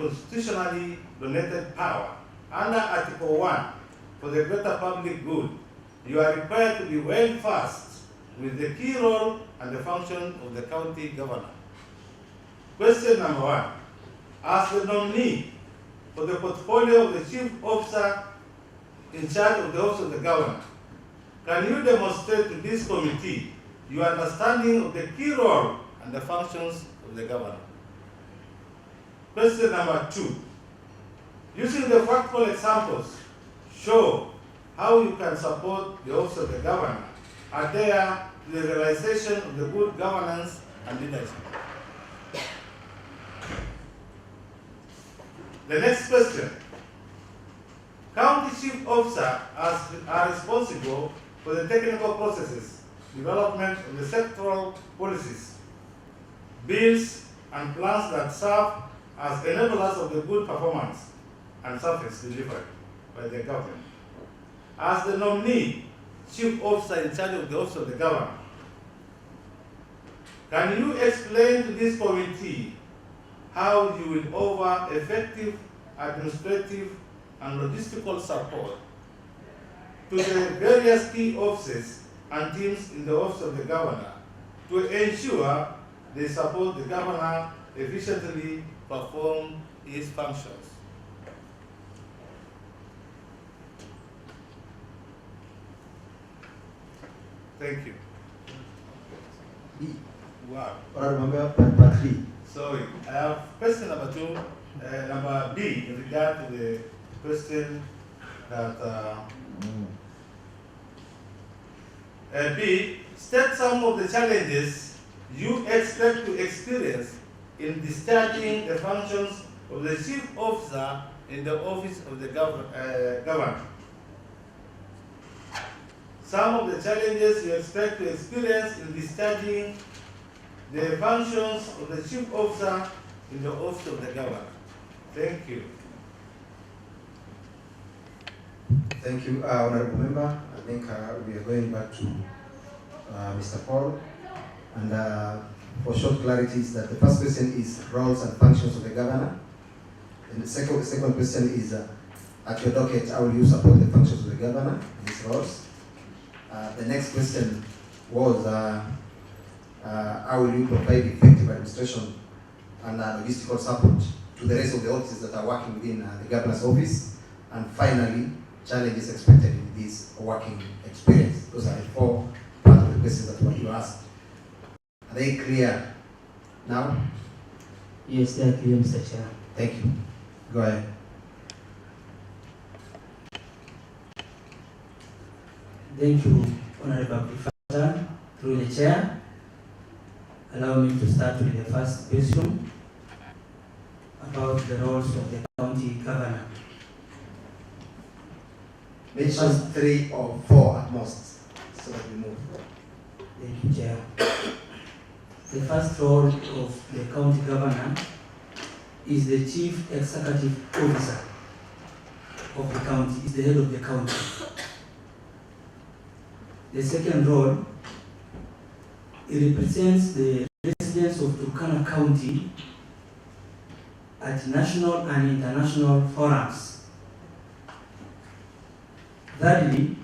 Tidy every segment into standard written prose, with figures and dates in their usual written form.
constitutionally donated power under Article 1 for the greater public good, you are required to be well versed with the key role and the function of the county governor. Question number 1. As the nominee for the portfolio of the chief officer in charge of the office of the governor, can you demonstrate to this committee your understanding of the key role and the functions of the governor? Question number 2. Using the factual examples, show how you can support the office of the governor adhere to the realization of the good governance and leadership. The next question. County chief officers are responsible for the technical processes, development of the sectoral policies, bills, and plans that serve as enablers of the good performance and service delivered by the government. As the nominee chief officer in charge of the office of the governor, can you explain to this committee how you will offer effective administrative and logistical support to the various key offices and teams in the office of the governor to ensure they support the governor efficiently perform his functions? Thank you. Wow. Remember part 3. Sorry, I have question number 2, number B, in regard to the question that B, state some of the challenges you expect to experience in discharging the functions of the chief officer in the office of the governor. Some of the challenges you expect to experience in discharging the functions of the chief officer in the office of the governor. Thank you. Thank you, Honorable Member. I think we are going back to Mr. Paul. And for short clarities, that the first question is roles and functions of the governor. And the second question is, at your docket, how will you support the functions of the governor in these roles? The next question was, how will you provide effective administration and logistical support to the rest of the offices that are working within the governor's office? And finally, challenges expected in this working experience. Those are the 4 parts of the questions that you asked. Are they clear now? Yes, they are clear, Mr. Chair. Thank you. Go ahead. Thank you, Honorable Professor. Through the Chair, allow me to start with the first question about the roles of the county governor. Mention 3 or 4 at most, so that we move. Thank you, Chair. The first role of the county governor is the chief executive officer of the county, is the head of the county. The second role, it represents the residents of Turkana County at national and international forums. Thirdly,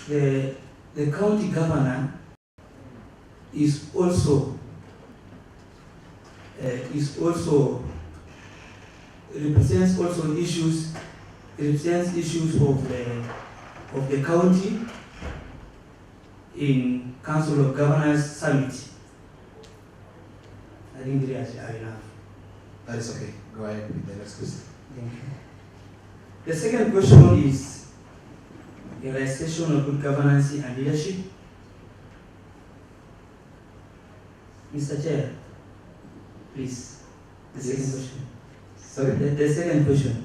the county governor is also represents also issues of the county in Council of Governors Summit. I think there are enough. That is okay. Go ahead with the next question. Thank you. The second question is realization of good governance and leadership. Mr. Chair, please. The second question. Sorry? The second question.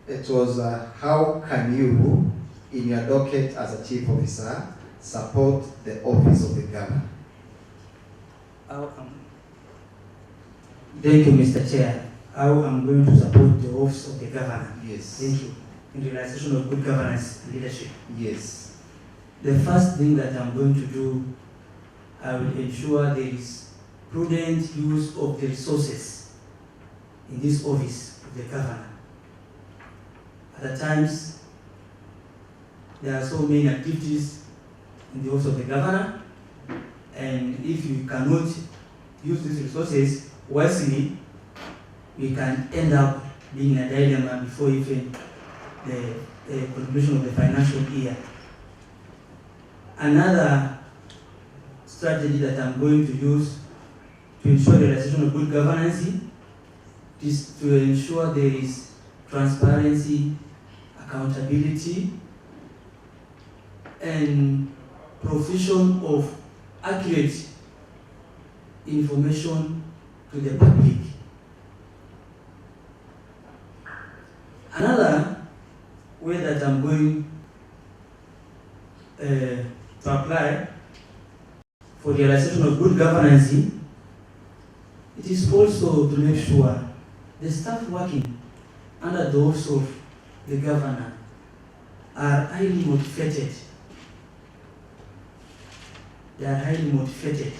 It was how can you, in your docket as a chief officer, support the office of the governor? Thank you, Mr. Chair. How I'm going to support the office of the governor. Yes. Thank you. In realization of good governance and leadership. Yes. The first thing that I'm going to do, I will ensure there is prudent use of the resources in this office of the governor. At times, there are so many activities in the office of the governor, and if you cannot use these resources wisely, we can end up being in a dilemma before even the conclusion of the financial year. Another strategy that I'm going to use to ensure the realization of good governance is to ensure there is transparency, accountability, and provision of accurate information to the public. Another way that I'm going to apply for the realization of good governance, it is also to make sure the staff working under the office of the governor are highly motivated. They are highly motivated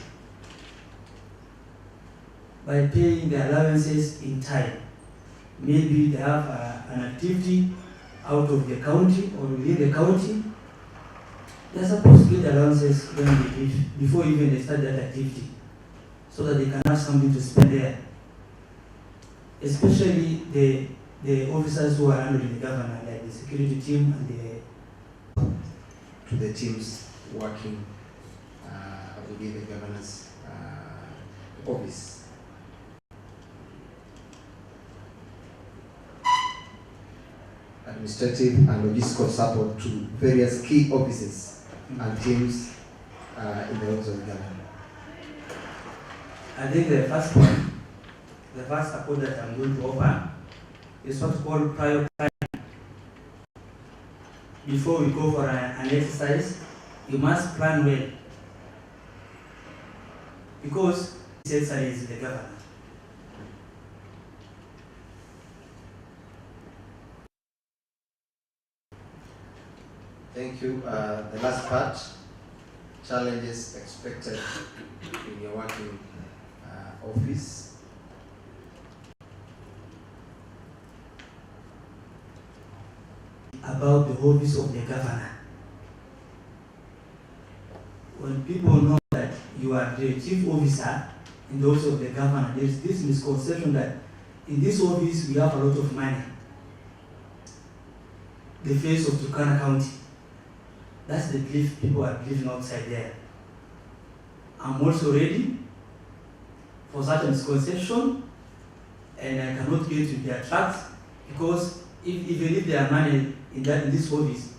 by paying their allowances in time. Maybe they have an activity out of the county or within the county. They are supposed to get allowances when they leave, before even they start that activity, so that they can have something to spend there. Especially the officers who are under the governor, like the security team and to the teams working within the governor's office. Administrative and logistical support to various key offices and teams in the office of the governor. I think the first one, the first support that I'm going to offer is what's called prior planning. Before we go for an exercise, you must plan well, because this exercise is the governor. Thank you. The last part, challenges expected in your working office. About the office of the governor. When people know that you are the chief officer in the office of the governor, there is this misconception that in this office we have a lot of money. The face of Turkana County. That's the belief people are believing outside there. I'm also ready for such a misconception, and I cannot get to their tracks, because even if there are money in this office,